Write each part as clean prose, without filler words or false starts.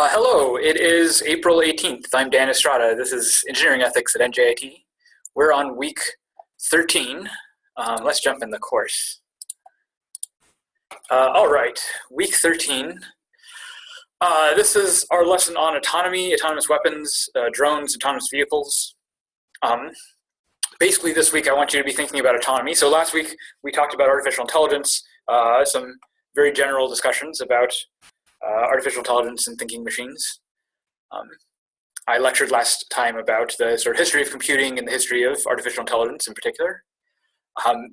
Hello, it is April 18th. I'm Dan Estrada. This is Engineering Ethics at NJIT. We're on week 13. Let's jump in the course. All right, week 13. This is our lesson on autonomy, autonomous weapons, drones, autonomous vehicles. Basically, this week I want you to be thinking about autonomy. So last week we talked about artificial intelligence, some very general discussions about artificial intelligence and thinking machines. I lectured last time about the sort of history of computing and the history of artificial intelligence in particular.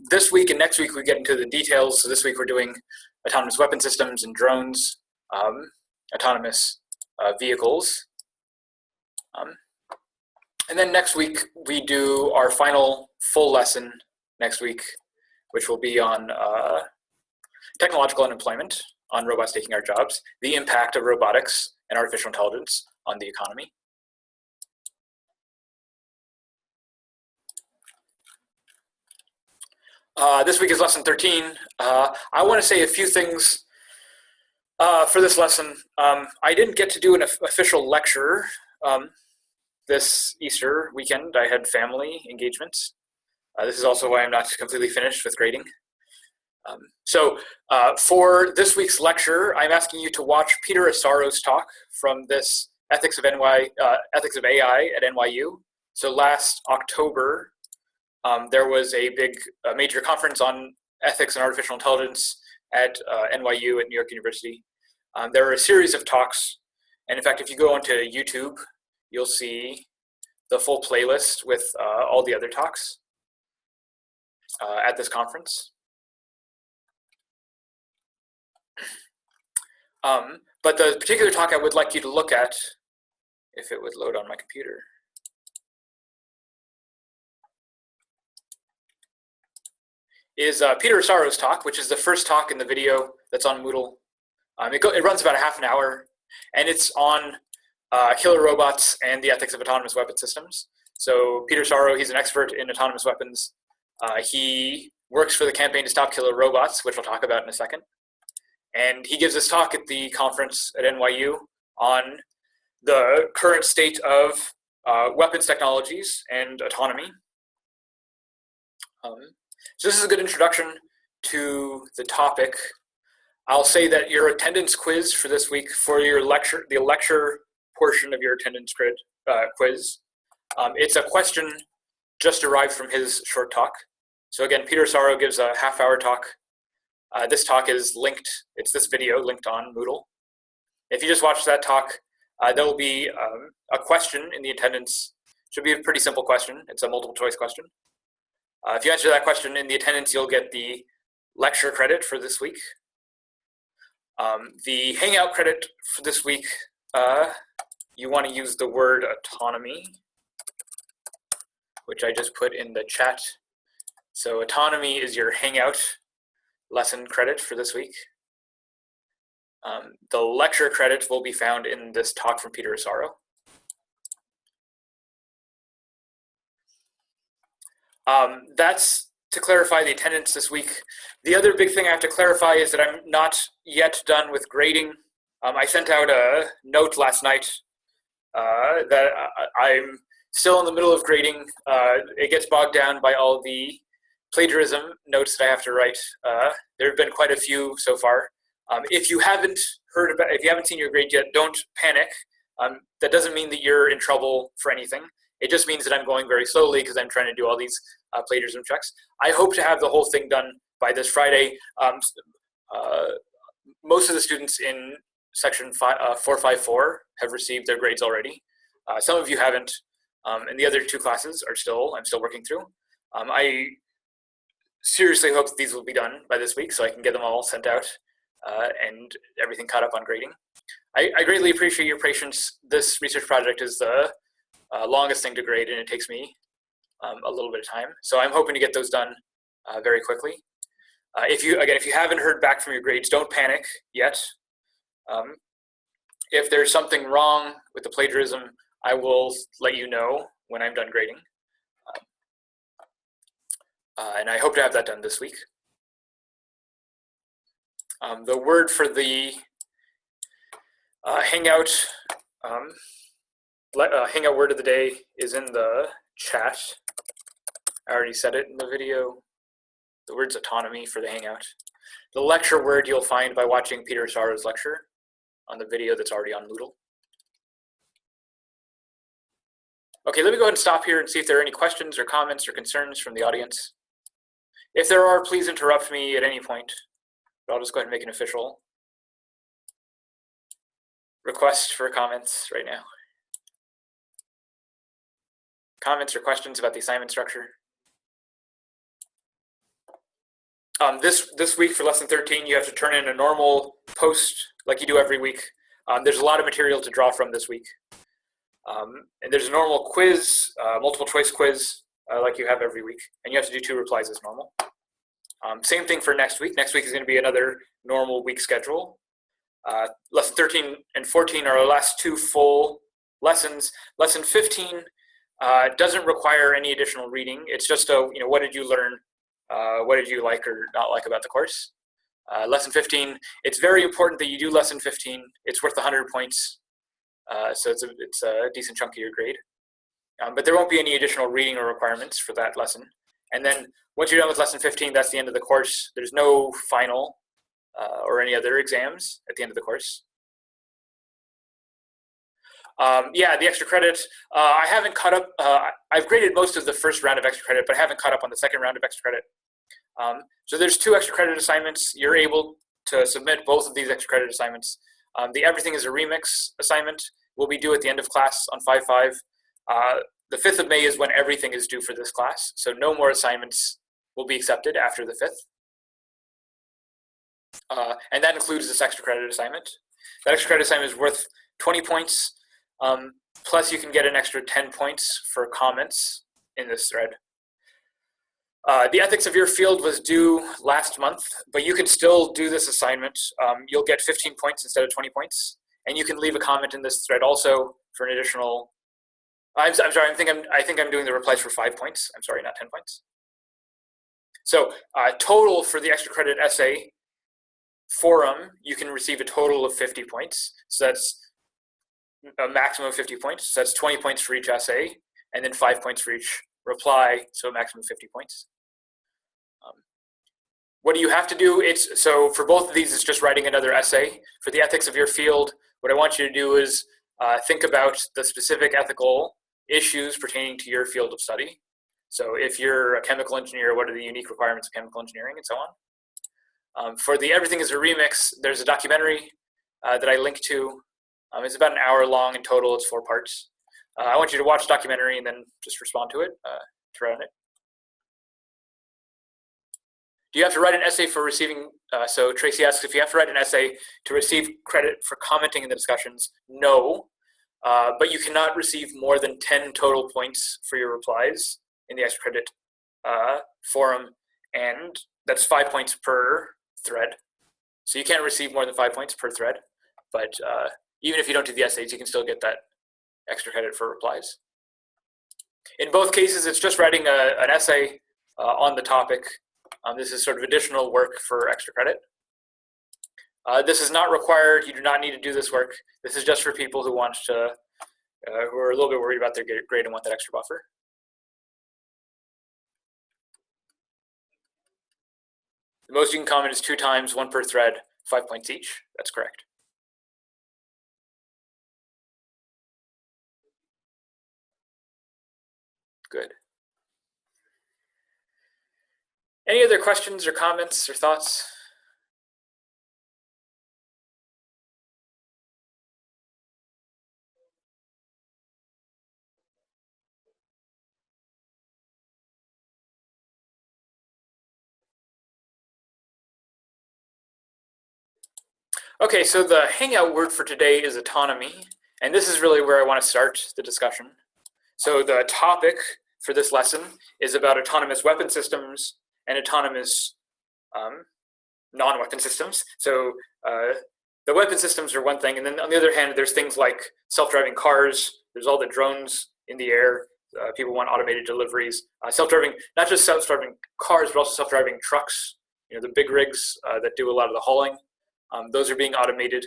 This week and next week we get into the details. So this week we're doing autonomous weapon systems and drones, autonomous vehicles. And then next week we do our final full lesson next week, which will be on technological unemployment, on robots taking our jobs, the impact of robotics and artificial intelligence on the economy. This week is lesson 13. I want to say a few things for this lesson. I didn't get to do an official lecture this Easter weekend. I had family engagements. This is also why I'm not completely finished with grading. So for this week's lecture, I'm asking you to watch Peter Assaro's talk from this Ethics of AI at NYU. So last October, there was a major conference on ethics and artificial intelligence at NYU at New York University. There were a series of talks, and in fact, if you go onto YouTube, you'll see the full playlist with all the other talks at this conference. But the particular talk I would like you to look at, if it would load on my computer, is Peter Assaro's talk, which is the first talk in the video that's on Moodle. It runs about a half an hour, and it's on killer robots and the ethics of autonomous weapon systems. So Peter Assaro, he's an expert in autonomous weapons. He works for the Campaign to Stop Killer Robots, which I'll talk about in a second. And he gives this talk at the conference at NYU on the current state of weapons technologies and autonomy. So this is a good introduction to the topic. I'll say that your attendance quiz for this week, for your lecture, the lecture portion of your attendance quiz, it's a question just derived from his short talk. So again, Peter Assaro gives a half-hour talk. This talk is linked, it's this video linked on Moodle. If you just watch that talk, there will be a question in the attendance. Should be a pretty simple question. It's a multiple choice question. If you answer that question in the attendance, you'll get the lecture credit for this week. The Hangout credit for this week, you want to use the word autonomy, which I just put in the chat. So autonomy is your Hangout lesson credit for this week. The lecture credit will be found in this talk from Peter Assaro. That's to clarify the attendance this week. The other big thing I have to clarify is that I'm not yet done with grading. I sent out a note last night that I'm still in the middle of grading. It gets bogged down by all the plagiarism notes that I have to write. There have been quite a few so far. If you haven't seen your grade yet, don't panic. That doesn't mean that you're in trouble for anything. It just means that I'm going very slowly because I'm trying to do all these plagiarism checks. I hope to have the whole thing done by this Friday. Most of the students in section 454 have received their grades already. Some of you haven't, and the other two classes I'm still working through. I seriously hope that these will be done by this week so I can get them all sent out and everything caught up on grading. I greatly appreciate your patience. This research project is the longest thing to grade, and it takes me a little bit of time. So I'm hoping to get those done very quickly. If you haven't heard back from your grades, don't panic yet. If there's something wrong with the plagiarism, I will let you know when I'm done grading. And I hope to have that done this week. The word for the Hangout, Hangout word of the day is in the chat. I already said it in the video. The word's autonomy for the Hangout. The lecture word you'll find by watching Peter Asara's lecture on the video that's already on Moodle. Okay, let me go ahead and stop here and see if there are any questions or comments or concerns from the audience. If there are, please interrupt me at any point. But I'll just go ahead and make an official request for comments right now. Comments or questions about the assignment structure? This week for lesson 13, you have to turn in a normal post like you do every week. There's a lot of material to draw from this week. And there's a normal quiz, multiple choice quiz, like you have every week. And you have to do 2 replies as normal. Same thing for next week. Next week is going to be another normal week schedule. Lesson 13 and 14 are our last 2 full lessons. Lesson 15 doesn't require any additional reading. It's just what did you learn? What did you like or not like about the course? Lesson 15, it's very important that you do lesson 15. It's worth 100 points. So it's a decent chunk of your grade. But there won't be any additional reading or requirements for that lesson. And then once you're done with lesson 15, that's the end of the course. There's no final or any other exams at the end of the course. Yeah, the extra credit, I haven't caught up. I've graded most of the first round of extra credit, but I haven't caught up on the second round of extra credit. So there's 2 extra credit assignments. You're able to submit both of these extra credit assignments. The Everything is a Remix assignment will be due at the end of class on 5/5. The 5th of May is when everything is due for this class, so no more assignments will be accepted after the 5th. And that includes this extra credit assignment. That extra credit assignment is worth 20 points, plus you can get an extra 10 points for comments in this thread. The ethics of your field was due last month, but you can still do this assignment. You'll get 15 points instead of 20 points, and you can leave a comment in this thread also for an additional. I'm sorry. I think I'm doing the replies for 5 points. I'm sorry, not 10 points. So total for the extra credit essay forum, you can receive a total of 50 points. So that's a maximum of 50 points. So that's 20 points for each essay, and then 5 points for each reply. So a maximum of 50 points. What do you have to do? So for both of these, it's just writing another essay. For the ethics of your field, what I want you to do is think about the specific ethical issues pertaining to your field of study. So if you're a chemical engineer, what are the unique requirements of chemical engineering and so on. For the Everything is a Remix, there's a documentary that I linked to. It's about an hour long in total. It's 4 parts. I want you to watch the documentary and then just respond to it, to write on it. Do you have to write an essay for receiving, so Tracy asks if you have to write an essay to receive credit for commenting in the discussions. No, but you cannot receive more than 10 total points for your replies in the extra credit forum, and that's 5 points per thread. So you can't receive more than 5 points per thread, but even if you don't do the essays, you can still get that extra credit for replies. In both cases, it's just writing an essay on the topic. This is sort of additional work for extra credit. This is not required. You do not need to do this work. This is just for people who want to, who are a little bit worried about their grade and want that extra buffer. The most you can comment is 2 times, 1 per thread, 5 points each. That's correct. Good. Any other questions or comments or thoughts? Okay, so the Hangout word for today is autonomy, and this is really where I want to start the discussion. So the topic for this lesson is about autonomous weapon systems and autonomous non-weapon systems. So the weapon systems are one thing, and then on the other hand, there's things like self-driving cars, there's all the drones in the air, people want automated deliveries, self-driving, not just self-driving cars, but also self-driving trucks, you know, the big rigs that do a lot of the hauling. Those are being automated.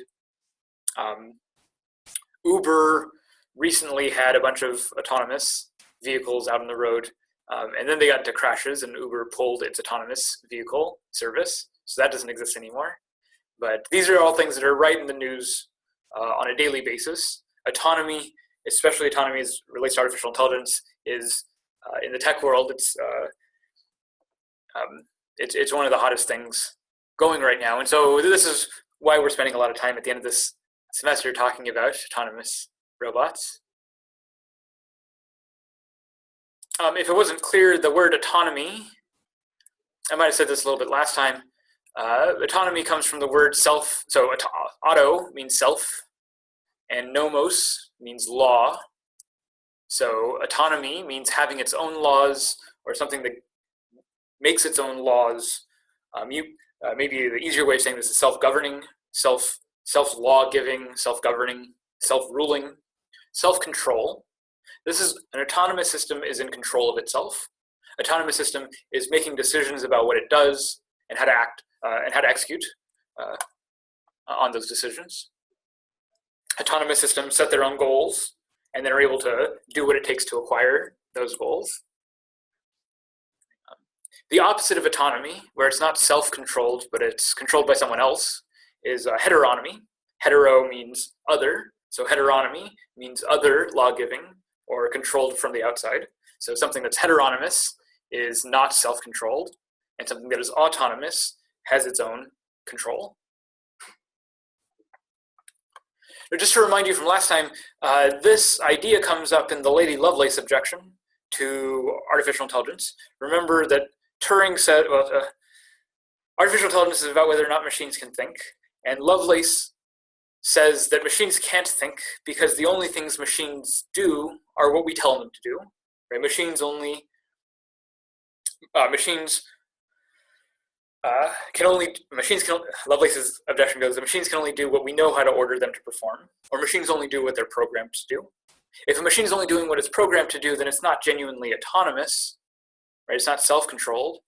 Uber recently had a bunch of autonomous vehicles out on the road, and then they got into crashes, and Uber pulled its autonomous vehicle service, so that doesn't exist anymore. But these are all things that are right in the news on a daily basis. Autonomy, especially autonomy as relates to artificial intelligence, is in the tech world, it's one of the hottest things going right now. And so this is why we're spending a lot of time at the end of this semester talking about autonomous robots. If it wasn't clear, the word autonomy, I might have said this a little bit last time, autonomy comes from the word self. So auto means self, and nomos means law. So autonomy means having its own laws, or something that makes its own laws. Maybe the easier way of saying this is self-governing, self-law-giving, self-governing, self-ruling, self-control. An autonomous system is in control of itself. Autonomous system is making decisions about what it does and how to act and how to execute on those decisions. Autonomous systems set their own goals and then are able to do what it takes to acquire those goals. The opposite of autonomy, where it's not self-controlled, but it's controlled by someone else, is heteronomy. Hetero means other, so heteronomy means other law-giving or controlled from the outside. So something that's heteronomous is not self-controlled, and something that is autonomous has its own control. Now, just to remind you from last time, this idea comes up in the Lady Lovelace objection to artificial intelligence. Remember that Turing said, artificial intelligence is about whether or not machines can think, and Lovelace says that machines can't think because the only things machines do are what we tell them to do. Right? Lovelace's objection goes, the machines can only do what we know how to order them to perform, or machines only do what they're programmed to do. If a machine is only doing what it's programmed to do, then it's not genuinely autonomous, right? It's not self-controlled,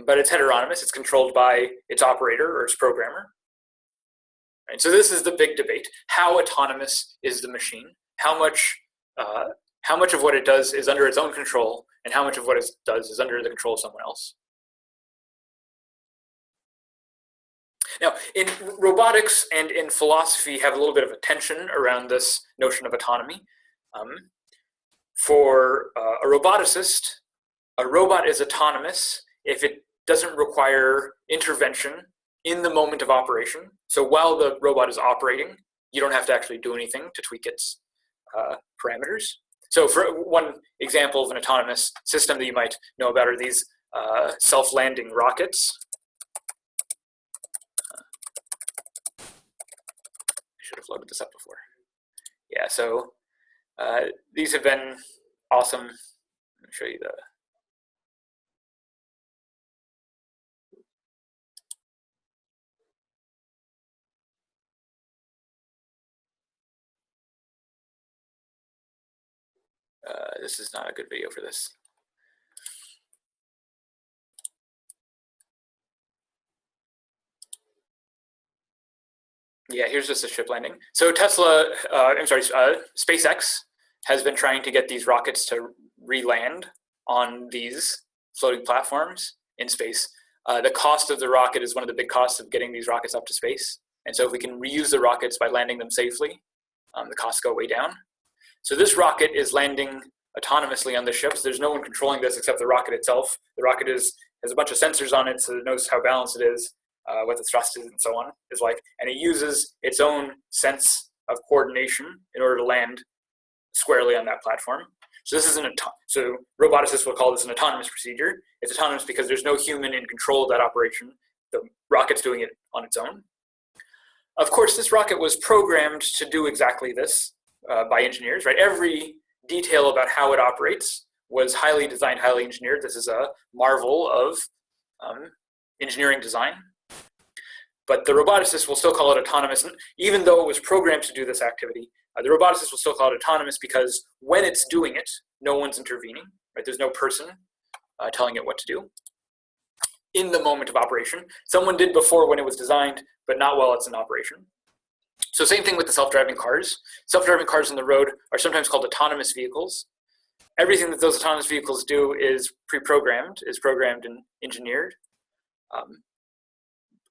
but it's heteronomous. It's controlled by its operator or its programmer. Right? So this is the big debate. How autonomous is the machine? How much of what it does is under its own control, and how much of what it does is under the control of someone else? Now, in robotics and in philosophy, have a little bit of a tension around this notion of autonomy. For a roboticist, a robot is autonomous if it doesn't require intervention in the moment of operation. So while the robot is operating, you don't have to actually do anything to tweak its parameters. So for one example of an autonomous system that you might know about are these self-landing rockets. I should have loaded this up before. Yeah, so these have been awesome. Let me show you the. This is not a good video for this. Yeah, here's just a ship landing. So SpaceX has been trying to get these rockets to re-land on these floating platforms in space. The cost of the rocket is one of the big costs of getting these rockets up to space. And so if we can reuse the rockets by landing them safely, the costs go way down. So this rocket is landing autonomously on the ship. So there's no one controlling this except the rocket itself. The rocket has a bunch of sensors on it, so it knows how balanced it is, what the thrust is, and so on is like. And it uses its own sense of coordination in order to land squarely on that platform. So this is so roboticists will call this an autonomous procedure. It's autonomous because there's no human in control of that operation. The rocket's doing it on its own. Of course, this rocket was programmed to do exactly this by engineers, right? Every detail about how it operates was highly designed, highly engineered. This is a marvel of engineering design. But the roboticist will still call it autonomous, even though it was programmed to do this activity. The roboticist will still call it autonomous because when it's doing it, no one's intervening, right? There's no person telling it what to do in the moment of operation. Someone did before when it was designed, but not while it's in operation. So same thing with the self-driving cars. Self-driving cars on the road are sometimes called autonomous vehicles. Everything that those autonomous vehicles do is pre-programmed, is programmed and engineered.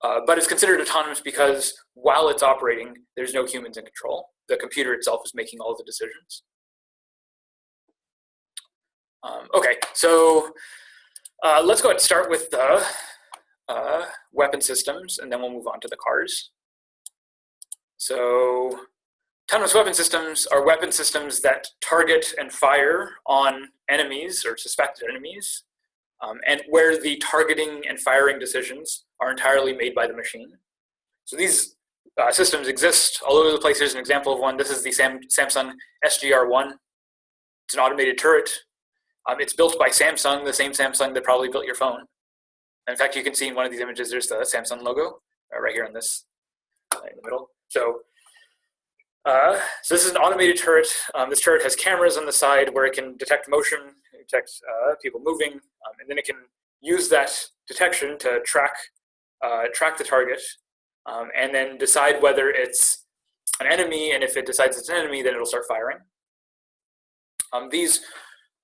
But it's considered autonomous because while it's operating, there's no humans in control. The computer itself is making all of the decisions. Okay, so let's go ahead and start with the weapon systems, and then we'll move on to the cars. So autonomous weapon systems are weapon systems that target and fire on enemies or suspected enemies, and where the targeting and firing decisions are entirely made by the machine. So these systems exist all over the place. Here's an example of one. This is the Samsung SGR1. It's an automated turret. It's built by Samsung, the same Samsung that probably built your phone. In fact, you can see in one of these images, there's the Samsung logo right here on this, in the middle. So this is an automated turret. This turret has cameras on the side where it can detect motion, detect people moving, and then it can use that detection to track the target, and then decide whether it's an enemy, and if it decides it's an enemy, then it'll start firing. These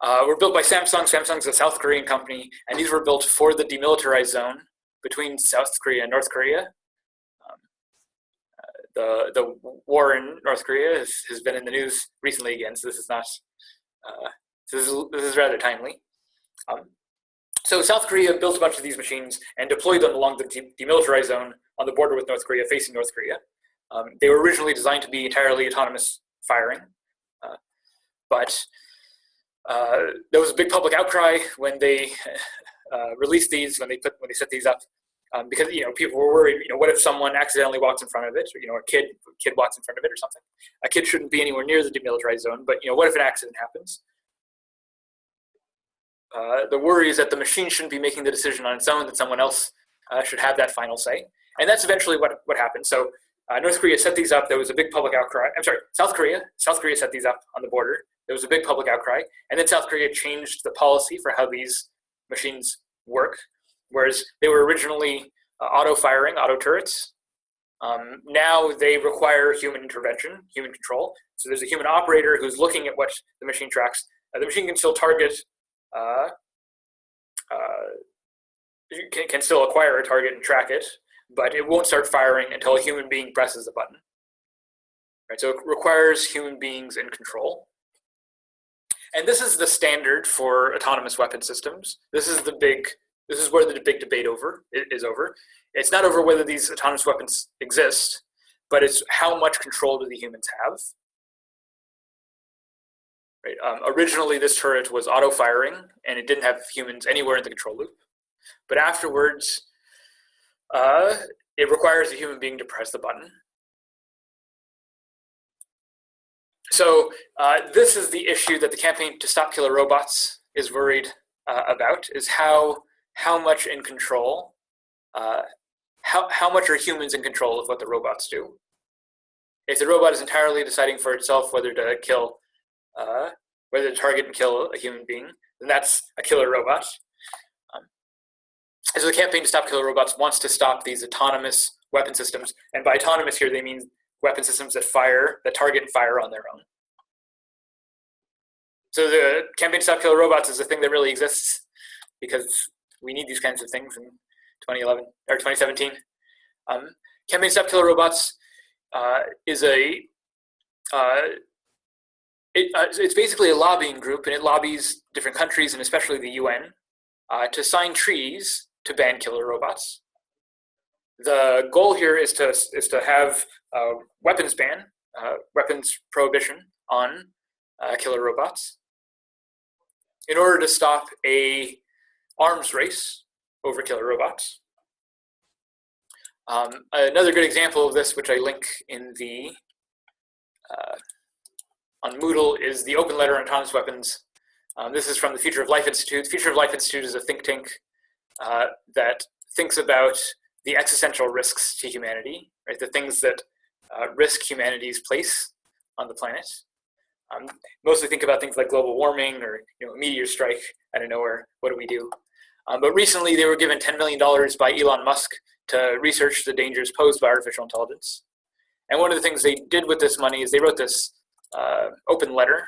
were built by Samsung. Samsung's a South Korean company, and these were built for the demilitarized zone between South Korea and North Korea. The war in North Korea has been in the news recently again, so this is not this is rather timely. So South Korea built a bunch of these machines and deployed them along the demilitarized zone on the border with North Korea, facing North Korea. They were originally designed to be entirely autonomous firing, but there was a big public outcry when they released these, when they set these up, because people were worried. What if someone accidentally walks in front of it, or a kid walks in front of it, or something? A kid shouldn't be anywhere near the demilitarized zone, but what if an accident happens? The worry is that the machine shouldn't be making the decision on its own; that someone else should have that final say, and that's eventually what happened. So North Korea set these up. There was a big public outcry. I'm sorry, South Korea set these up on the border. There was a big public outcry, and then South Korea changed the policy for how these machines work. Whereas they were originally auto-firing, auto turrets, now they require human intervention, human control. So there's a human operator who's looking at what the machine tracks. The machine can still target, can still acquire a target and track it, but it won't start firing until a human being presses the button. Right, so it requires human beings in control. And this is the standard for autonomous weapon systems. This is where the big debate is over. It's not over whether these autonomous weapons exist, but it's how much control do the humans have. Right? Originally, this turret was auto-firing, and it didn't have humans anywhere in the control loop. But afterwards, it requires a human being to press the button. So this is the issue that the Campaign to Stop Killer Robots is worried about, is how much in control, how much are humans in control of what the robots do? If the robot is entirely deciding for itself whether to kill, whether to target and kill a human being, then that's a killer robot. So the Campaign to Stop Killer Robots wants to stop these autonomous weapon systems, and by autonomous here they mean weapon systems that target and fire on their own. So the Campaign to Stop Killer Robots is a thing that really exists because we need these kinds of things in 2011 or 2017. Campaign to Stop Killer Robots is it's basically a lobbying group, and it lobbies different countries and especially the UN to sign treaties to ban killer robots. The goal here is to have a weapons ban, weapons prohibition on killer robots, in order to stop a arms race over killer robots. Another good example of this, which I link in the on Moodle, is the open letter on autonomous weapons. This is from the Future of Life Institute. The Future of Life Institute is a think tank that thinks about the existential risks to humanity, right? The things that risk humanity's place on the planet. Mostly think about things like global warming or a meteor strike out of nowhere. What do we do? But recently they were given $10 million by Elon Musk to research the dangers posed by artificial intelligence. And one of the things they did with this money is they wrote this open letter.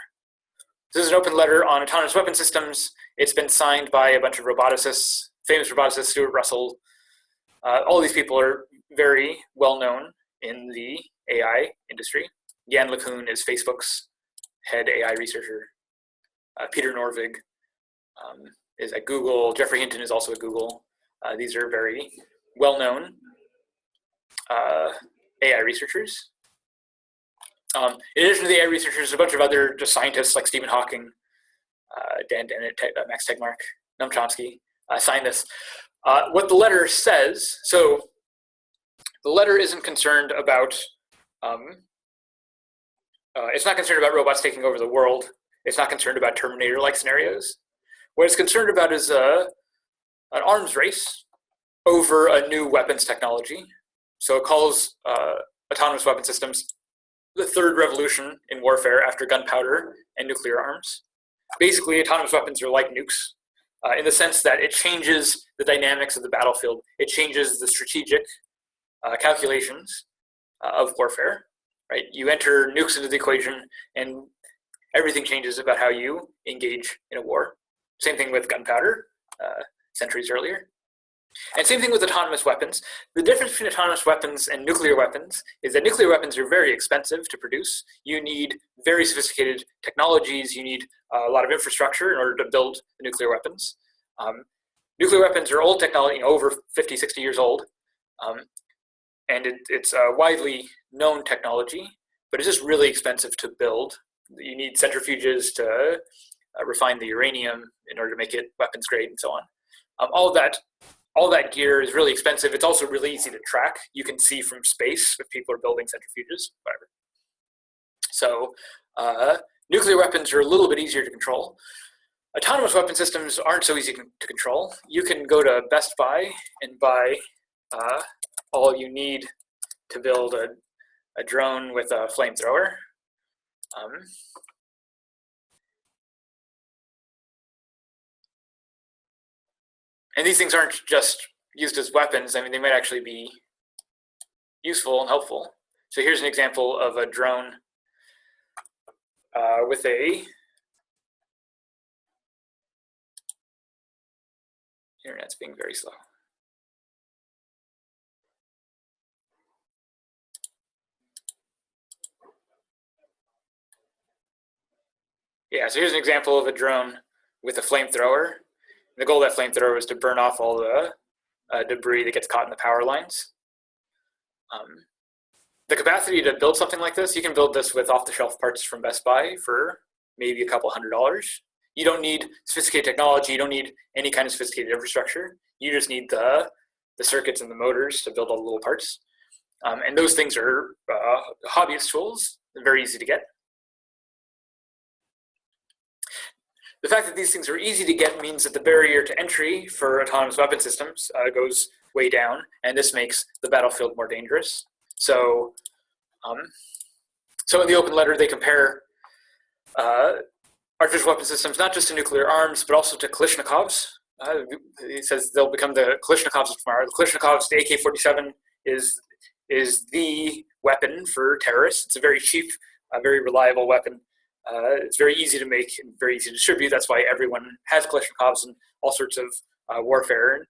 This is an open letter on autonomous weapon systems. It's been signed by a bunch of roboticists, famous roboticists, Stuart Russell. All these people are very well known in the AI industry. Jan LeCun is Facebook's head AI researcher. Peter Norvig is at Google. Jeffrey Hinton is also at Google. These are very well-known AI researchers. In addition to the AI researchers, a bunch of other just scientists like Stephen Hawking, Dan Dennett, Max Tegmark, Noam Chomsky signed this. What the letter says, so the letter isn't concerned about, it's not concerned about robots taking over the world. It's not concerned about Terminator-like scenarios. What it's concerned about is an arms race over a new weapons technology. So it calls autonomous weapon systems the third revolution in warfare after gunpowder and nuclear arms. Basically, autonomous weapons are like nukes in the sense that it changes the dynamics of the battlefield. It changes the strategic calculations of warfare, right? You enter nukes into the equation and everything changes about how you engage in a war. Same thing with gunpowder centuries earlier. And same thing with autonomous weapons. The difference between autonomous weapons and nuclear weapons is that nuclear weapons are very expensive to produce. You need very sophisticated technologies. You need a lot of infrastructure in order to build the nuclear weapons. Nuclear weapons are old technology, over 50, 60 years old. And it's a widely known technology, but it's just really expensive to build. You need centrifuges to refine the uranium in order to make it weapons grade and so on. All that gear is really expensive. It's also really easy to track. You can see from space if people are building centrifuges, whatever. So nuclear weapons are a little bit easier to control. Autonomous weapon systems aren't so easy to control. You can go to Best Buy and buy all you need to build a drone with a flamethrower. And these things aren't just used as weapons. I mean, they might actually be useful and helpful. So here's an example of a drone with a internet's being very slow. Yeah, so here's an example of a drone with a flamethrower. The goal of that flamethrower is to burn off all the debris that gets caught in the power lines. The capacity to build something like this, you can build this with off-the-shelf parts from Best Buy for maybe a couple $100s. You don't need sophisticated technology. You don't need any kind of sophisticated infrastructure. You just need the circuits and the motors to build all the little parts. And those things are hobbyist tools. They're very easy to get. The fact that these things are easy to get means that the barrier to entry for autonomous weapon systems goes way down, and this makes the battlefield more dangerous. So, in the open letter, they compare artificial weapon systems not just to nuclear arms, but also to Kalashnikovs. It says they'll become the Kalashnikovs of tomorrow. The Kalashnikovs, the AK-47 is the weapon for terrorists. It's a very cheap, very reliable weapon. It's very easy to make and very easy to distribute. That's why everyone has Kalashnikovs and all sorts of warfare.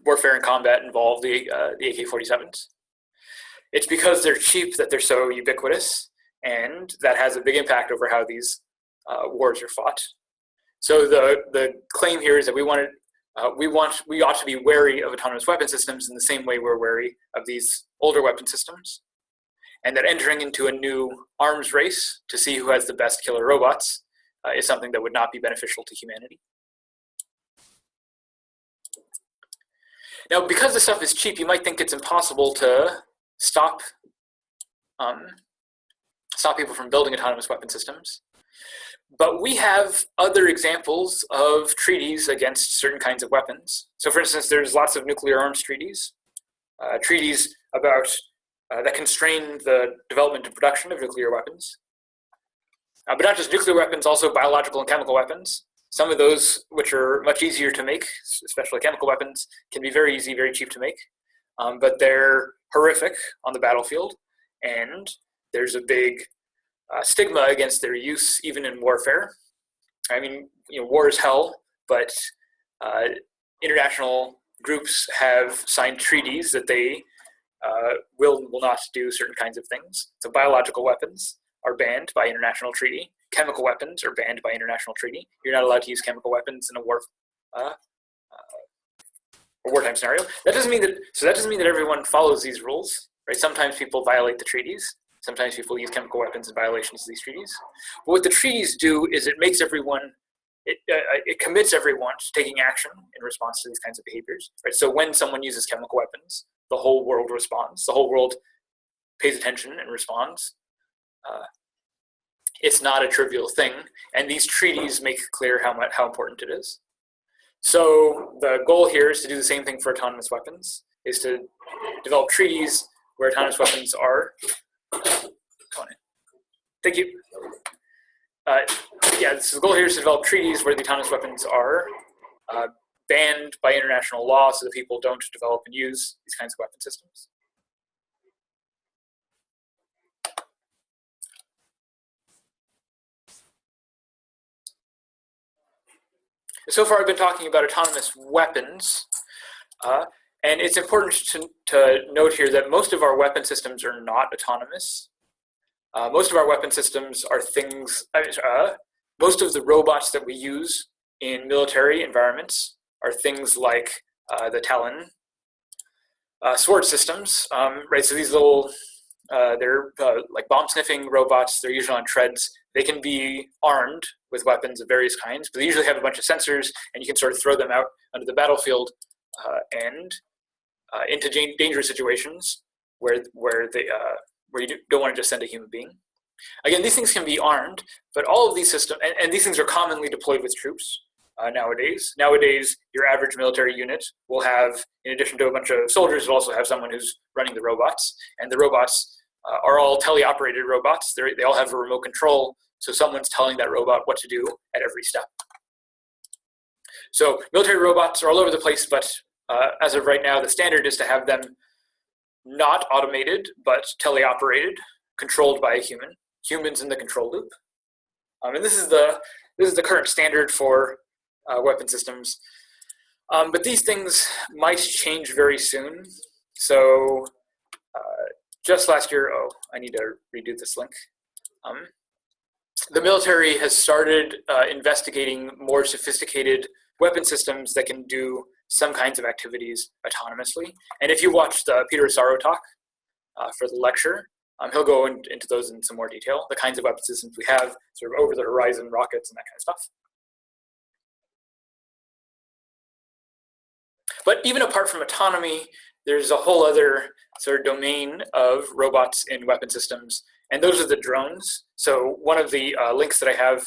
Warfare and combat involve the AK-47s. It's because they're cheap that they're so ubiquitous, and that has a big impact over how these wars are fought. So the claim here is that we ought to be wary of autonomous weapon systems in the same way we're wary of these older weapon systems, and that entering into a new arms race to see who has the best killer robots is something that would not be beneficial to humanity. Now, because this stuff is cheap, you might think it's impossible to stop people from building autonomous weapon systems. But we have other examples of treaties against certain kinds of weapons. So for instance, there's lots of nuclear arms treaties, treaties about that constrain the development and production of nuclear weapons. But not just nuclear weapons, also biological and chemical weapons. Some of those, which are much easier to make, especially chemical weapons, can be very easy, very cheap to make, but they're horrific on the battlefield, and there's a big stigma against their use, even in warfare. I mean, war is hell, but international groups have signed treaties that they will not do certain kinds of things. So biological weapons are banned by international treaty. Chemical weapons are banned by international treaty. You're not allowed to use chemical weapons in a wartime scenario. That doesn't mean that everyone follows these rules, right? Sometimes people violate the treaties. Sometimes people use chemical weapons in violations of these treaties. But what the treaties do is it makes everyone, it commits everyone to taking action in response to these kinds of behaviors, right? So when someone uses chemical weapons, the whole world responds. The whole world pays attention and responds. It's not a trivial thing, and these treaties make clear how important it is. So the goal here is to do the same thing for autonomous weapons, is to develop treaties where autonomous weapons are. Thank you. Yeah, so the goal here is to develop treaties where the autonomous weapons are banned by international law so that people don't develop and use these kinds of weapon systems. So far I've been talking about autonomous weapons, and it's important to note here that most of our weapon systems are not autonomous. Most of our weapon systems are things, most of the robots that we use in military environments are things like the Talon sword systems, right? So these little, they're like bomb-sniffing robots. They're usually on treads. They can be armed with weapons of various kinds, but they usually have a bunch of sensors, and you can sort of throw them out onto the battlefield and into dangerous situations where you don't want to just send a human being. Again, these things can be armed, but all of these systems, and these things are commonly deployed with troops nowadays. Nowadays, your average military unit will have, in addition to a bunch of soldiers, it'll also have someone who's running the robots, and the robots are all teleoperated robots. They all have a remote control, so someone's telling that robot what to do at every step. So military robots are all over the place, but as of right now, the standard is to have them not automated, but teleoperated, controlled by a human. Humans in the control loop. And this is the current standard for weapon systems. But these things might change very soon. So just last year, I need to redo this link. The military has started investigating more sophisticated weapon systems that can do some kinds of activities autonomously. And if you watch the Peter Asaro talk for the lecture, he'll go into those in some more detail, the kinds of weapon systems we have, sort of over the horizon rockets and that kind of stuff. But even apart from autonomy, there's a whole other sort of domain of robots in weapon systems, and those are the drones. So one of the links that I have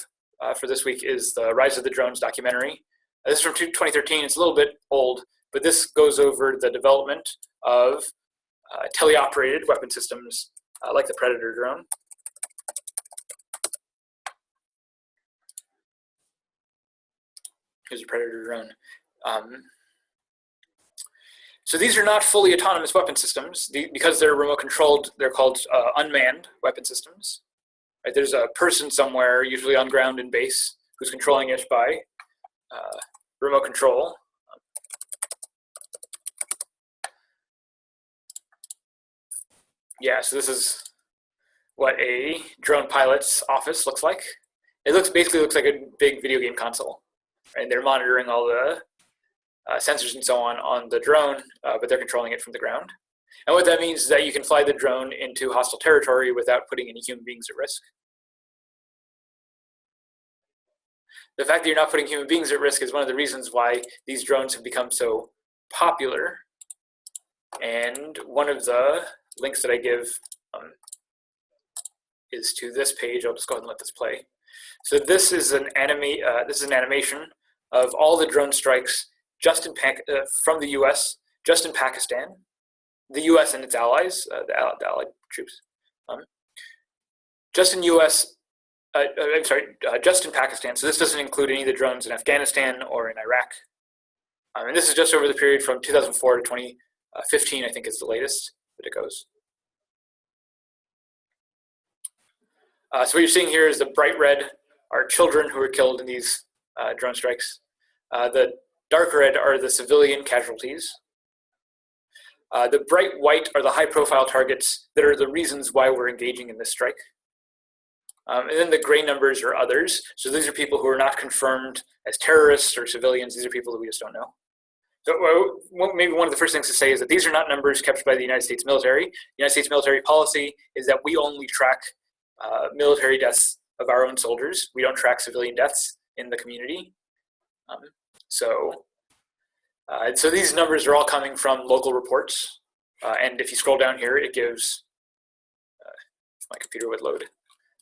for this week is the Rise of the Drones documentary. This is from 2013. It's a little bit old, but this goes over the development of teleoperated weapon systems like the Predator drone. Here's a Predator drone. So these are not fully autonomous weapon systems. Because they're remote controlled, they're called unmanned weapon systems. Right? There's a person somewhere, usually on ground in base, who's controlling it by remote control. Yeah, so this is what a drone pilot's office looks like. It basically looks like a big video game console. Right? And they're monitoring all the sensors and so on the drone, but they're controlling it from the ground. And what that means is that you can fly the drone into hostile territory without putting any human beings at risk. The fact that you're not putting human beings at risk is one of the reasons why these drones have become so popular. And one of the links that I give is to this page. I'll just go ahead and let this play. So this is an animation of all the drone strikes just in from the U.S., just in Pakistan, the U.S. and its allies, the allied troops, just in U.S. I'm sorry, just in Pakistan. So this doesn't include any of the drones in Afghanistan or in Iraq. And this is just over the period from 2004 to 2015, I think is the latest that it goes. So what you're seeing here is the bright red are children who were killed in these drone strikes. The dark red are the civilian casualties. The bright white are the high-profile targets that are the reasons why we're engaging in this strike. And then the gray numbers are others. So these are people who are not confirmed as terrorists or civilians. These are people that we just don't know. So maybe one of the first things to say is that these are not numbers kept by the United States military. The United States military policy is that we only track military deaths of our own soldiers. We don't track civilian deaths in the community. So these numbers are all coming from local reports. And if you scroll down here, it gives, if my computer would load.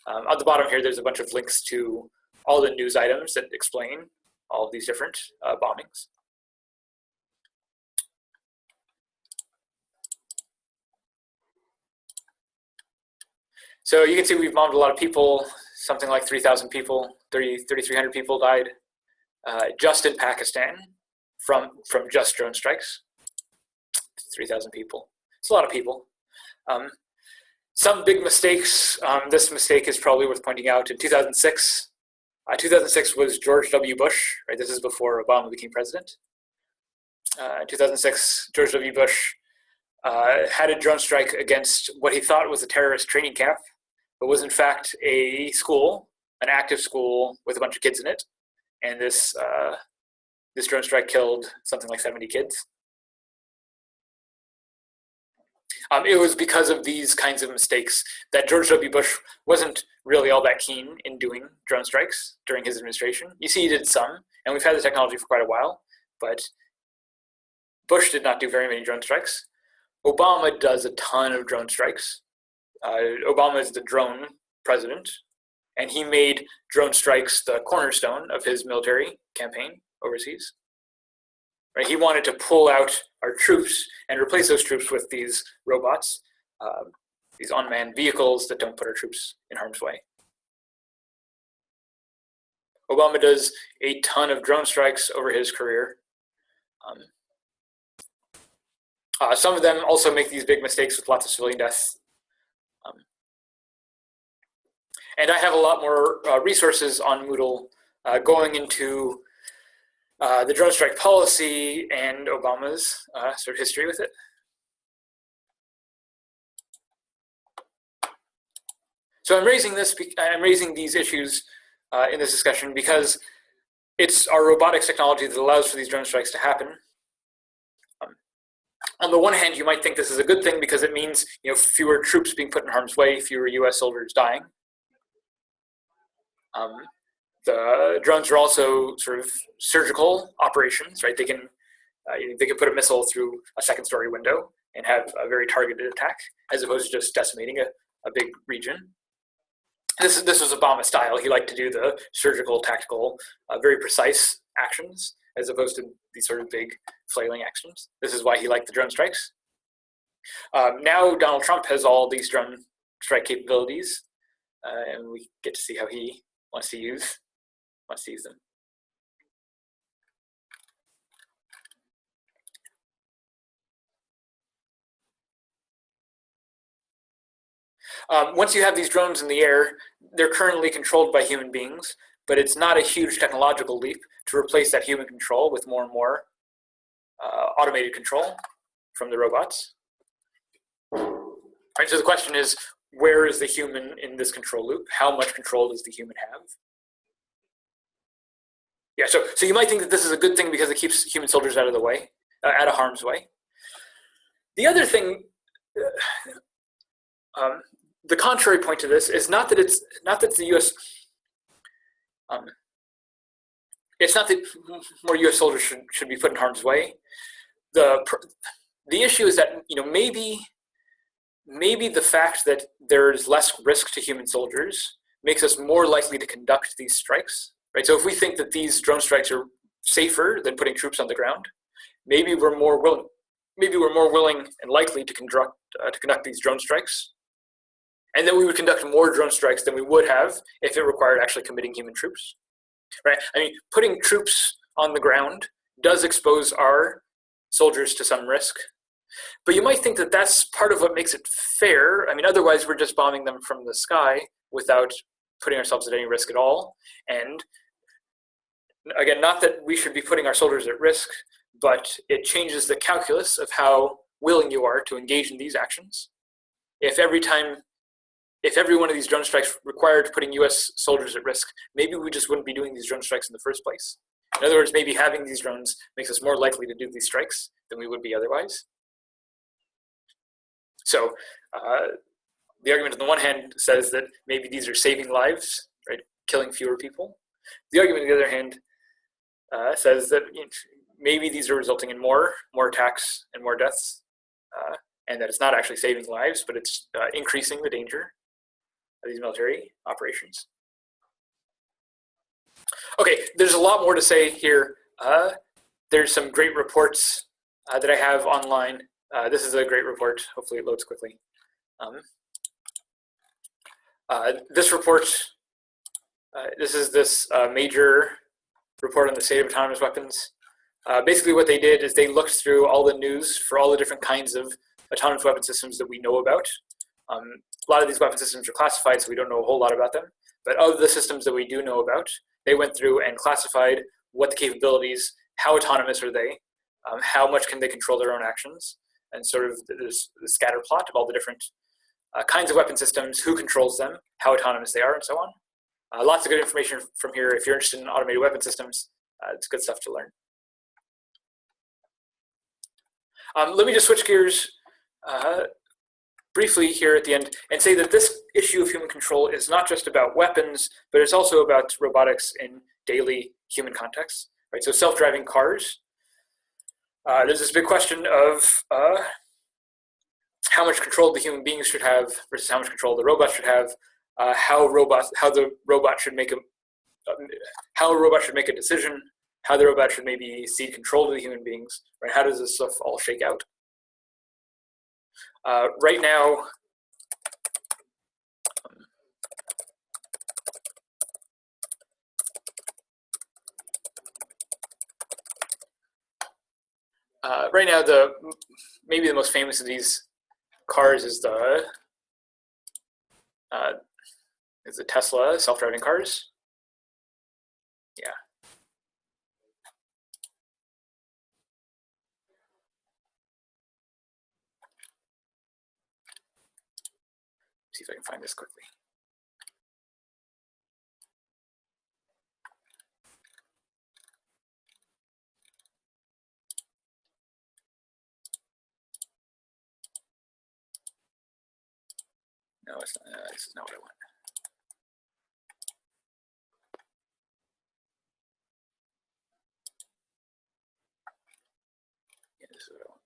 On the bottom here, there's a bunch of links to all the news items that explain all of these different bombings. So you can see we've bombed a lot of people, something like 3,000 people, 3,300 people died just in Pakistan from just drone strikes. 3,000 people. It's a lot of people. Some big mistakes. This mistake is probably worth pointing out. In 2006, 2006 was George W. Bush, right? This is before Obama became president. In 2006, George W. Bush had a drone strike against what he thought was a terrorist training camp, but was in fact a school, an active school with a bunch of kids in it. And this drone strike killed something like 70 kids. It was because of these kinds of mistakes that George W. Bush wasn't really all that keen in doing drone strikes during his administration. You see, he did some, and we've had the technology for quite a while, but Bush did not do very many drone strikes. Obama does a ton of drone strikes. Obama is the drone president, and he made drone strikes the cornerstone of his military campaign overseas. Right? He wanted to pull out our troops and replace those troops with these robots, these unmanned vehicles that don't put our troops in harm's way. Obama does a ton of drone strikes over his career. Some of them also make these big mistakes with lots of civilian deaths. And I have a lot more resources on Moodle going into the drone strike policy and Obama's sort of history with it. So I'm raising these issues in this discussion because it's our robotics technology that allows for these drone strikes to happen. On the one hand, you might think this is a good thing because it means fewer troops being put in harm's way, fewer US soldiers dying. The drones are also sort of surgical operations, right? They can put a missile through a second-story window and have a very targeted attack, as opposed to just decimating a big region. This was Obama style. He liked to do the surgical, tactical, very precise actions, as opposed to these sort of big flailing actions. This is why he liked the drone strikes. Now Donald Trump has all these drone strike capabilities, and we get to see how he wants to use them. Once you have these drones in the air, they're currently controlled by human beings, but it's not a huge technological leap to replace that human control with more and more automated control from the robots. Right, so the question is, where is the human in this control loop? How much control does the human have? Yeah, so you might think that this is a good thing because it keeps human soldiers out of the way, out of harm's way. The other thing, the contrary point to this is not that the U.S. It's not that more U.S. soldiers should be put in harm's way. The issue is that maybe the fact that there is less risk to human soldiers makes us more likely to conduct these strikes. Right? So if we think that these drone strikes are safer than putting troops on the ground, maybe we're more willing and likely to conduct these drone strikes. And then we would conduct more drone strikes than we would have if it required actually committing human troops, right? I mean, putting troops on the ground does expose our soldiers to some risk, but you might think that that's part of what makes it fair. I mean, otherwise we're just bombing them from the sky without putting ourselves at any risk at all. And again, not that we should be putting our soldiers at risk, but it changes the calculus of how willing you are to engage in these actions. If every one of these drone strikes required putting US soldiers at risk, maybe we just wouldn't be doing these drone strikes in the first place. In other words, maybe having these drones makes us more likely to do these strikes than we would be otherwise. So the argument on the one hand says that maybe these are saving lives, right, killing fewer people. The argument on the other hand says that maybe these are resulting in more attacks and more deaths, and that it's not actually saving lives, but it's increasing the danger of these military operations. Okay, there's a lot more to say here. There's some great reports that I have online. This is a great report. Hopefully it loads quickly. This report, this is this major report on the state of autonomous weapons. Basically what they did is they looked through all the news for all the different kinds of autonomous weapon systems that we know about. A lot of these weapon systems are classified, so we don't know a whole lot about them. But of the systems that we do know about, they went through and classified what the capabilities, how autonomous are they, how much can they control their own actions, and sort of the scatter plot of all the different kinds of weapon systems, who controls them, how autonomous they are, and so on. Lots of good information from here. If you're interested in automated weapon systems, it's good stuff to learn. Let me just switch gears briefly here at the end and say that this issue of human control is not just about weapons, but it's also about robotics in daily human contexts. Right? So self-driving cars. There's this big question of how much control the human beings should have versus how much control the robot should have. How the robot should make a decision. How the robot should maybe cede control to the human beings. Right? How does this stuff all shake out? Right now, maybe the most famous of these cars is the Tesla self-driving cars. Yeah. See if I can find this quickly. No, it's not, this is not what I want. Yeah, this is what I want.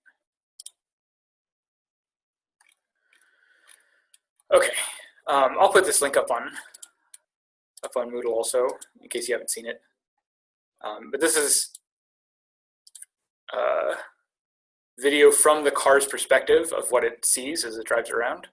Okay, I'll put this link up on Moodle also, in case you haven't seen it. But this is video from the car's perspective of what it sees as it drives around.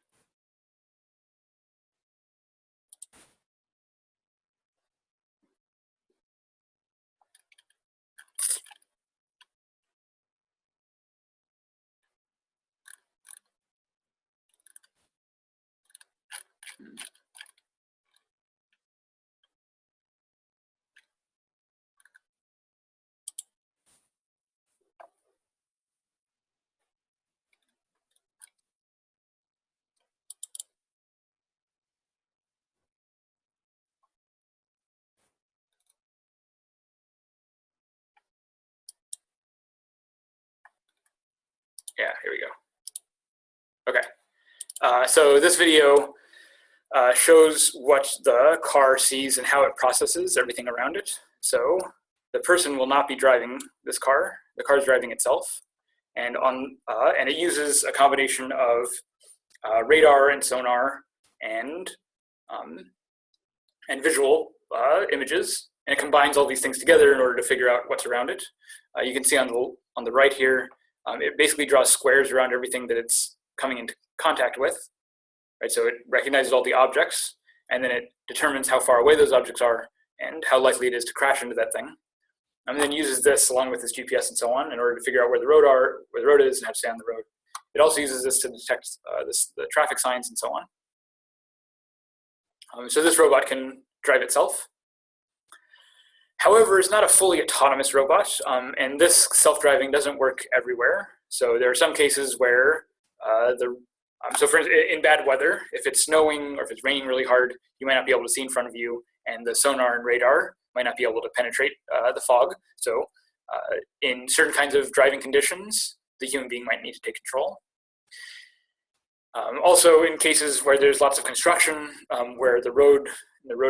Yeah, here we go. Okay, so this video shows what the car sees and how it processes everything around it. So the person will not be driving this car. The car is driving itself, and it uses a combination of radar and sonar and visual images, and it combines all these things together in order to figure out what's around it. You can see on the right here, it basically draws squares around everything that it's coming into contact with. right? So it recognizes all the objects, and then it determines how far away those objects are and how likely it is to crash into that thing. And then uses this along with its GPS and so on in order to figure out where the road is and how to stay on the road. It also uses this to detect the traffic signs and so on. So this robot can drive itself. However, it's not a fully autonomous robot, and this self-driving doesn't work everywhere. So there are some cases where so for instance, in bad weather, if it's snowing or if it's raining really hard, you might not be able to see in front of you, and the sonar and radar might not be able to penetrate the fog. So in certain kinds of driving conditions, the human being might need to take control. Also in cases where there's lots of construction, where the road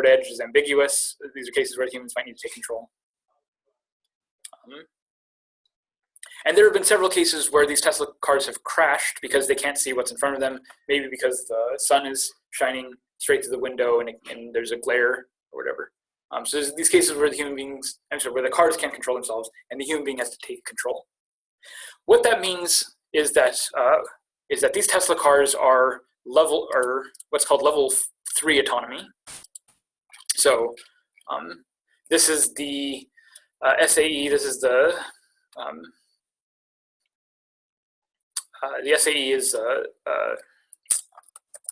edge is ambiguous, these are cases where humans might need to take control. And there have been several cases where these Tesla cars have crashed because they can't see what's in front of them, maybe because the sun is shining straight through the window and there's a glare or whatever. So there's these cases where where the cars can't control themselves and the human being has to take control. What that means is that these Tesla cars are what's called level 3 autonomy. So this is the SAE. This is the SAE is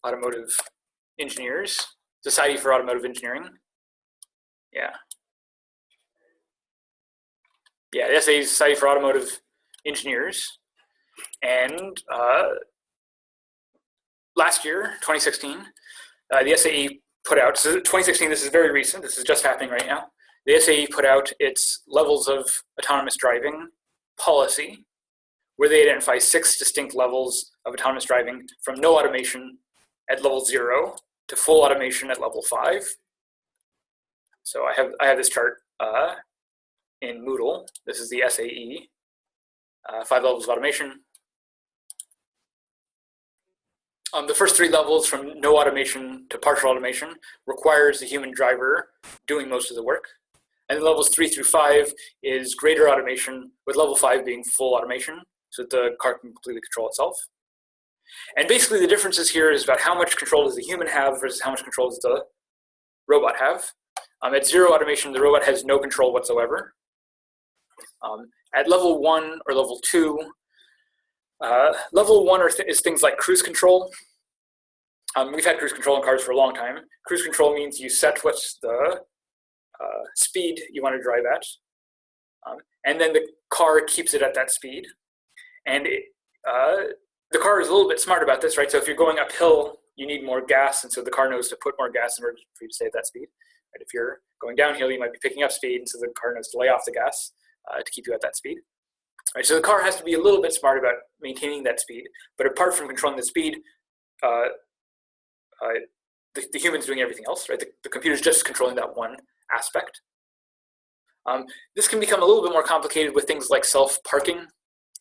Automotive Engineers, Society for Automotive Engineering. Yeah, the SAE is Society for Automotive Engineers. And last year, 2016, the SAE put out, so 2016, this is very recent, this is just happening right now. The SAE put out its levels of autonomous driving policy, where they identify 6 distinct levels of autonomous driving from no automation at level 0 to full automation at level 5. So I have this chart in Moodle. This is the SAE, 5 levels of automation. The first 3 levels, from no automation to partial automation, requires the human driver doing most of the work. And then levels 3 through 5 is greater automation, with level 5 being full automation, so that the car can completely control itself. And basically the differences here is about how much control does the human have versus how much control does the robot have. At 0 automation, the robot has no control whatsoever. At level 1 or level 2, level 1 is things like cruise control. We've had cruise control in cars for a long time. Cruise control means you set what's the speed you want to drive at, and then the car keeps it at that speed. And the car is a little bit smart about this, right? So if you're going uphill, you need more gas, and so the car knows to put more gas in order for you to stay at that speed. Right? If you're going downhill, you might be picking up speed, and so the car knows to lay off the gas to keep you at that speed. Right, so the car has to be a little bit smart about maintaining that speed, but apart from controlling the speed, the human's doing everything else, right? The computer's just controlling that one aspect. This can become a little bit more complicated with things like self-parking,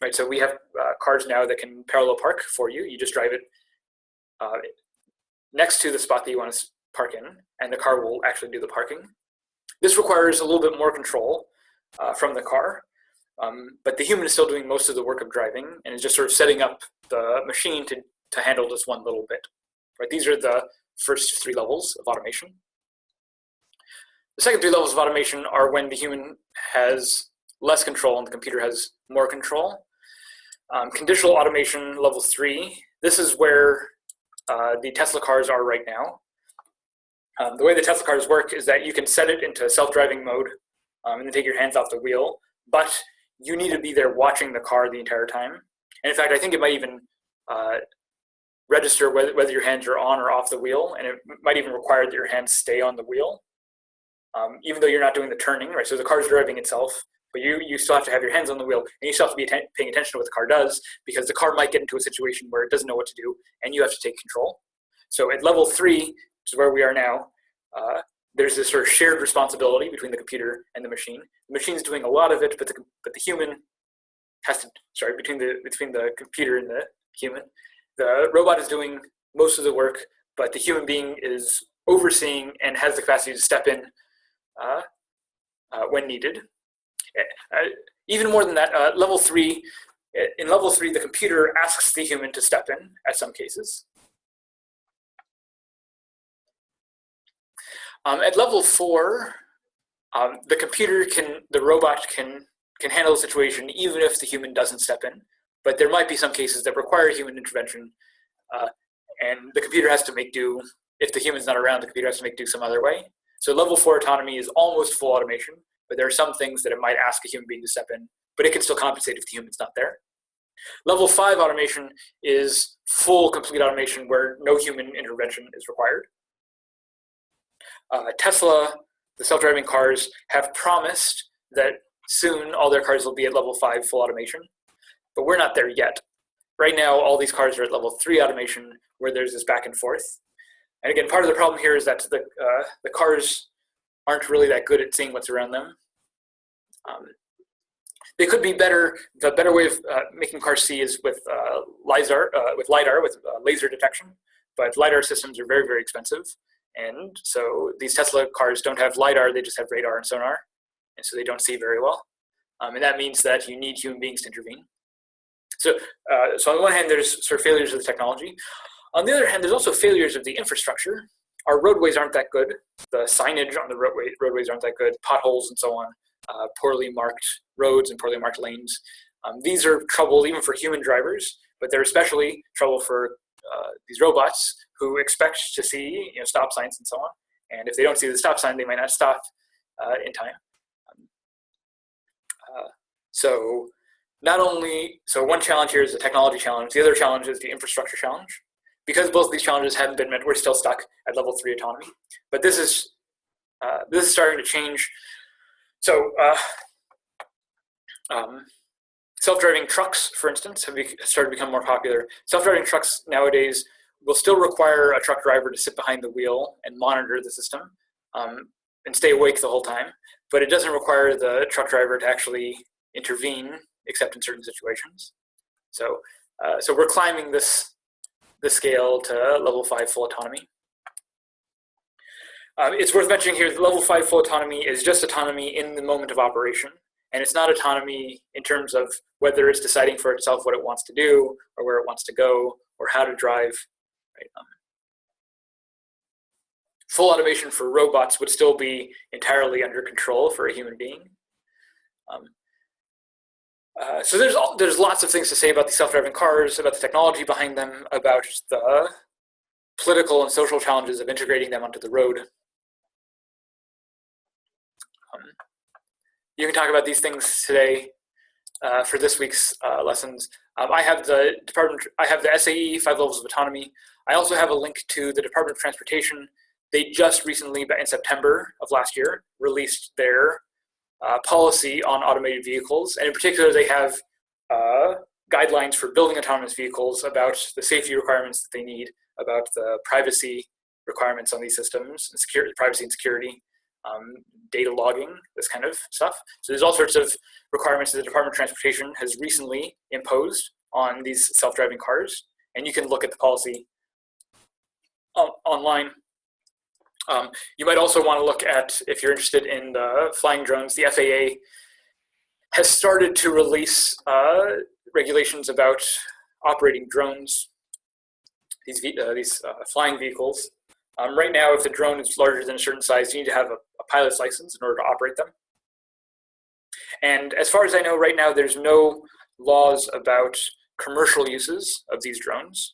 right? So we have cars now that can parallel park for you. You just drive it next to the spot that you want to park in, and the car will actually do the parking. This requires a little bit more control from the car. But the human is still doing most of the work of driving and is just sort of setting up the machine to handle just one little bit. Right? These are the first 3 levels of automation. The second 3 levels of automation are when the human has less control and the computer has more control. Conditional automation, level 3. This is where the Tesla cars are right now. The way the Tesla cars work is that you can set it into self-driving mode and then take your hands off the wheel, but you need to be there watching the car the entire time. And in fact, I think it might even register whether your hands are on or off the wheel, and it might even require that your hands stay on the wheel, even though you're not doing the turning, right? So the car's driving itself, but you still have to have your hands on the wheel, and you still have to be paying attention to what the car does, because the car might get into a situation where it doesn't know what to do, and you have to take control. So at level 3, which is where we are now, there's this sort of shared responsibility between the computer and the machine. The machine's doing a lot of it, but the human has to, between the computer and the human, the robot is doing most of the work, but the human being is overseeing and has the capacity to step in when needed. Even more than that, in level 3, the computer asks the human to step in at some cases. At level 4, the robot can handle the situation even if the human doesn't step in. But there might be some cases that require human intervention, and the computer has to make do. If the human's not around, the computer has to make do some other way. So level 4 autonomy is almost full automation, but there are some things that it might ask a human being to step in, but it can still compensate if the human's not there. Level 5 automation is full, complete automation where no human intervention is required. Tesla, the self-driving cars, have promised that soon all their cars will be at level 5 full automation, but we're not there yet. Right now, all these cars are at level 3 automation, where there's this back and forth. And again, part of the problem here is that the cars aren't really that good at seeing what's around them. They could be better. The better way of making cars see is with LiDAR, with laser detection. But LiDAR systems are very, very expensive. And so these Tesla cars don't have LiDAR, they just have radar and sonar. And so they don't see very well. And that means that you need human beings to intervene. So on the one hand, there's sort of failures of the technology. On the other hand, there's also failures of the infrastructure. Our roadways aren't that good. The signage on the roadways aren't that good, potholes and so on, poorly marked roads and poorly marked lanes. These are trouble even for human drivers, but they're especially trouble for these robots who expect to see stop signs and so on. And if they don't see the stop sign, they might not stop in time. So one challenge here is the technology challenge. The other challenge is the infrastructure challenge. Because both of these challenges haven't been met, we're still stuck at level 3 autonomy. But this is starting to change. So self-driving trucks, for instance, have started to become more popular. Self-driving trucks nowadays will still require a truck driver to sit behind the wheel and monitor the system and stay awake the whole time. But it doesn't require the truck driver to actually intervene, except in certain situations. So we're climbing the scale to level 5 full autonomy. It's worth mentioning here that level 5 full autonomy is just autonomy in the moment of operation. And it's not autonomy in terms of whether it's deciding for itself what it wants to do or where it wants to go or how to drive. Right? Full automation for robots would still be entirely under control for a human being. So there's lots of things to say about the self-driving cars, about the technology behind them, about the political and social challenges of integrating them onto the road. You can talk about these things today for this week's lessons. I have the SAE 5 levels of autonomy. I also have a link to the Department of Transportation. They just recently, in September of last year, released their policy on automated vehicles, and in particular, they have guidelines for building autonomous vehicles about the safety requirements that they need, about the privacy requirements on these systems, and security, privacy and security, data logging, this kind of stuff. So there's all sorts of requirements that the Department of Transportation has recently imposed on these self-driving cars, and you can look at the policy online. You might also want to look at, if you're interested in the flying drones, the FAA has started to release regulations about operating drones, these flying vehicles. Right now, if the drone is larger than a certain size, you need to have a pilot's license in order to operate them. And as far as I know, right now, there's no laws about commercial uses of these drones.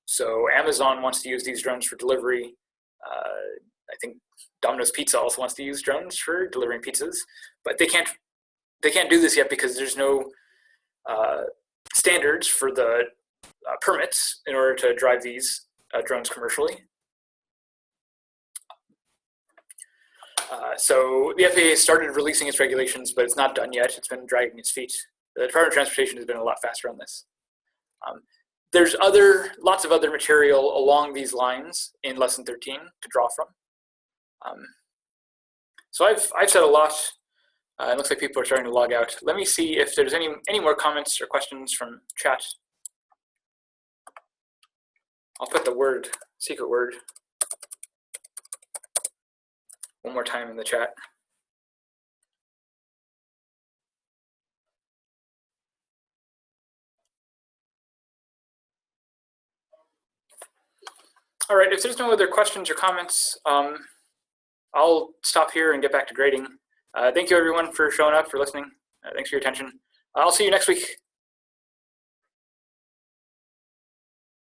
So Amazon wants to use these drones for delivery. I think Domino's Pizza also wants to use drones for delivering pizzas, but they can't do this yet because there's no standards for the permits in order to drive these drones commercially. So the FAA started releasing its regulations, but it's not done yet. It's been dragging its feet. The Department of Transportation has been a lot faster on this. There's lots of other material along these lines in Lesson 13 to draw from. So I've said a lot. It looks like people are starting to log out. Let me see if there's any more comments or questions from chat. I'll put the secret word, one more time in the chat. All right, if there's no other questions or comments, I'll stop here and get back to grading. Thank you everyone for showing up, for listening. Thanks for your attention. I'll see you next week.